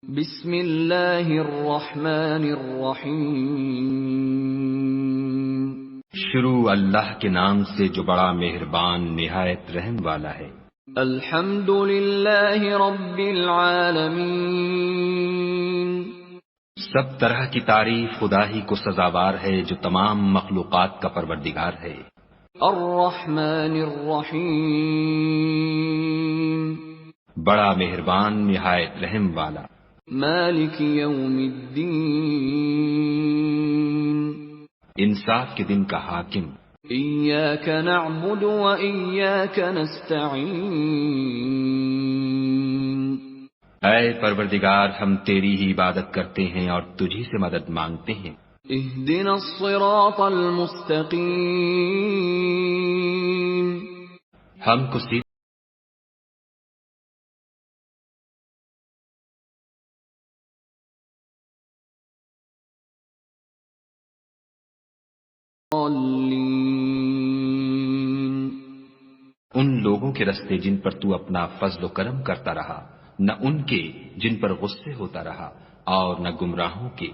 بسم اللہ الرحمن الرحیم۔ شروع اللہ کے نام سے جو بڑا مہربان نہایت رحم والا ہے۔ الحمد للہ رب العالمین۔ سب طرح کی تعریف خدا ہی کو سزاوار ہے جو تمام مخلوقات کا پروردگار ہے۔ الرحمن الرحیم۔ بڑا مہربان نہایت رحم والا۔ مالک یوم الدین۔ انصاف کے دن کا حاکم۔ ایاک نعبد و ایاک نستعین۔ اے پروردگار ہم تیری ہی عبادت کرتے ہیں اور تجھی سے مدد مانگتے ہیں۔ اہدنا الصراط المستقیم۔ ہم کو سیدھے ان لوگوں کے رستے جن پر تو اپنا فضل و کرم کرتا رہا، نہ ان کے جن پر غصے ہوتا رہا، اور نہ گمراہوں کے